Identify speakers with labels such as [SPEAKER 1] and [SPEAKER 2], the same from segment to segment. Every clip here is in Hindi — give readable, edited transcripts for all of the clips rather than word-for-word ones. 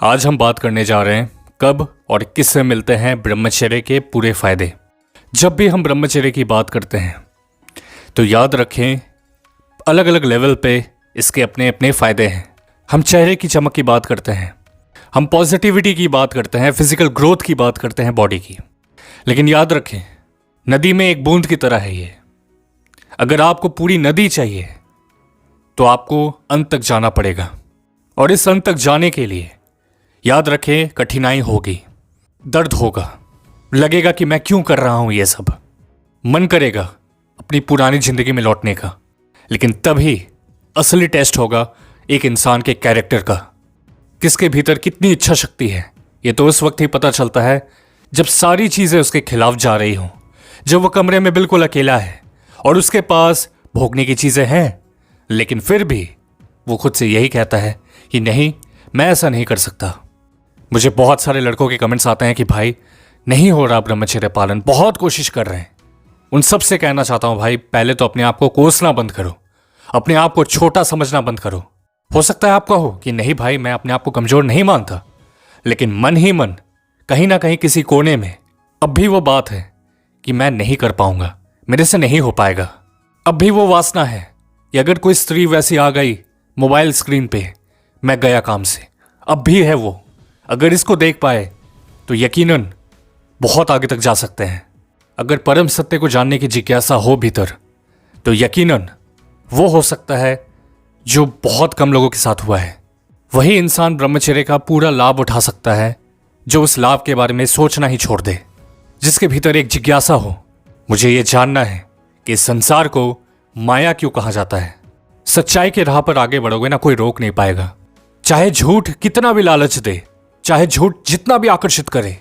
[SPEAKER 1] आज हम बात करने जा रहे हैं कब और किससे मिलते हैं ब्रह्मचर्य के पूरे फायदे। जब भी हम ब्रह्मचर्य की बात करते हैं तो याद रखें अलग अलग लेवल पे इसके अपने अपने फायदे हैं। हम चेहरे की चमक की बात करते हैं, हम पॉजिटिविटी की बात करते हैं, फिजिकल ग्रोथ की बात करते हैं बॉडी की। लेकिन याद रखें नदी में एक बूंद की तरह है ये। अगर आपको पूरी नदी चाहिए तो आपको अंत तक जाना पड़ेगा, और इस अंत तक जाने के लिए याद रखें कठिनाई होगी, दर्द होगा, लगेगा कि मैं क्यों कर रहा हूं ये सब, मन करेगा अपनी पुरानी जिंदगी में लौटने का। लेकिन तभी असली टेस्ट होगा एक इंसान के कैरेक्टर का, किसके भीतर कितनी इच्छा शक्ति है। ये तो उस वक्त ही पता चलता है जब सारी चीजें उसके खिलाफ जा रही हों, जब वो कमरे में बिल्कुल अकेला है और उसके पास भोगने की चीजें हैं, लेकिन फिर भी वो खुद से यही कहता है कि नहीं, मैं ऐसा नहीं कर सकता। मुझे बहुत सारे लड़कों के कमेंट्स आते हैं कि भाई नहीं हो रहा ब्रह्मचर्य पालन, बहुत कोशिश कर रहे हैं। उन सब से कहना चाहता हूं भाई पहले तो अपने आप को कोसना बंद करो, अपने आप को छोटा समझना बंद करो। हो सकता है आप कहो कि नहीं भाई मैं अपने आप को कमजोर नहीं मानता, लेकिन मन ही मन कहीं ना कहीं किसी कोने में अब भी वो बात है कि मैं नहीं कर पाऊंगा, मेरे से नहीं हो पाएगा। अब भी वो वासना है कि अगर कोई स्त्री वैसी आ गई मोबाइल स्क्रीन पे, मैं गया काम से। अब भी है वो, अगर इसको देख पाए तो यकीनन बहुत आगे तक जा सकते हैं। अगर परम सत्य को जानने की जिज्ञासा हो भीतर तो यकीनन वो हो सकता है जो बहुत कम लोगों के साथ हुआ है। वही इंसान ब्रह्मचर्य का पूरा लाभ उठा सकता है जो उस लाभ के बारे में सोचना ही छोड़ दे, जिसके भीतर एक जिज्ञासा हो, मुझे ये जानना है कि संसार को माया क्यों कहा जाता है। सच्चाई के राह पर आगे बढ़ोगे ना, कोई रोक नहीं पाएगा, चाहे झूठ कितना भी लालच दे, चाहे झूठ जितना भी आकर्षित करे,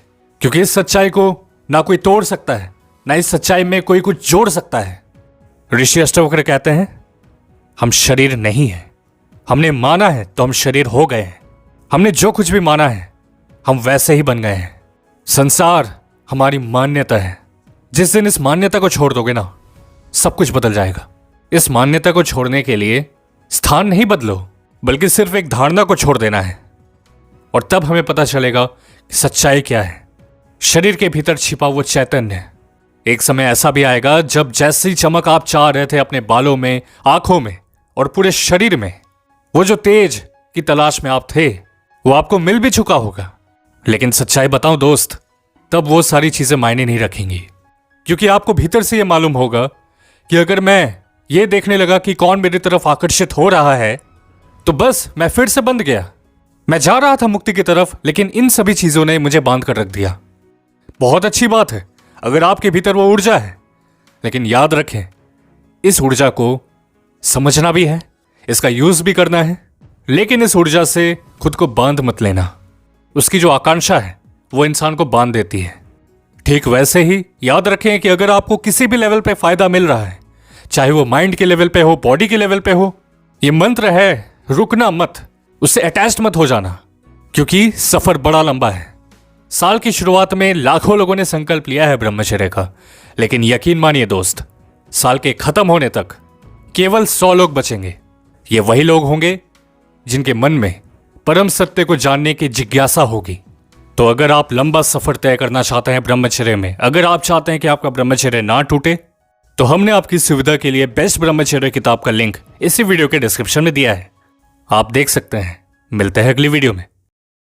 [SPEAKER 1] क्योंकि इस सच्चाई को ना कोई तोड़ सकता है, ना इस सच्चाई में कोई कुछ जोड़ सकता है। ऋषि अष्टावक्र कहते हैं हम शरीर नहीं है, हमने माना है तो हम शरीर हो गए हैं। हमने जो कुछ भी माना है हम वैसे ही बन गए हैं। संसार हमारी मान्यता है। जिस दिन इस मान्यता को छोड़ दोगे ना, सब कुछ बदल जाएगा। इस मान्यता को छोड़ने के लिए स्थान नहीं बदलो, बल्कि सिर्फ एक धारणा को छोड़ देना है, और तब हमें पता चलेगा कि सच्चाई क्या है। शरीर के भीतर छिपा वो चैतन्य। एक समय ऐसा भी आएगा जब जैसी चमक आप चाह रहे थे अपने बालों में, आंखों में और पूरे शरीर में, वो जो तेज की तलाश में आप थे वो आपको मिल भी चुका होगा। लेकिन सच्चाई बताऊं दोस्त, तब वो सारी चीजें मायने नहीं रखेंगी, क्योंकि आपको भीतर से ये मालूम होगा कि अगर मैं ये देखने लगा कि कौन मेरी तरफ आकर्षित हो रहा है तो बस मैं फिर से बंध गया। मैं जा रहा था मुक्ति की तरफ, लेकिन इन सभी चीजों ने मुझे बांध कर रख दिया। बहुत अच्छी बात है अगर आपके भीतर वो ऊर्जा है, लेकिन याद रखें इस ऊर्जा को समझना भी है, इसका यूज भी करना है। लेकिन इस ऊर्जा से खुद को बांध मत लेना। उसकी जो आकांक्षा है वो इंसान को बांध देती है। ठीक वैसे ही याद रखें कि अगर आपको किसी भी लेवल पे फायदा मिल रहा है, चाहे वो माइंड के लेवल पे हो, बॉडी के लेवल पे हो, ये मंत्र है रुकना मत, उससे अटैच्ड मत हो जाना, क्योंकि सफर बड़ा लंबा है। साल की शुरुआत में लाखों लोगों ने संकल्प लिया है ब्रह्मचर्य का, लेकिन यकीन मानिए दोस्त, साल के खत्म होने तक केवल 100 लोग बचेंगे। ये वही लोग होंगे जिनके मन में परम सत्य को जानने की जिज्ञासा होगी। तो अगर आप लंबा सफर तय करना चाहते हैं ब्रह्मचर्य में, अगर आप चाहते हैं कि आपका ब्रह्मचर्य ना टूटे, तो हमने आपकी सुविधा के लिए बेस्ट ब्रह्मचर्य किताब का लिंक इसी वीडियो के डिस्क्रिप्शन में दिया है, आप देख सकते हैं। मिलते हैं अगली वीडियो में।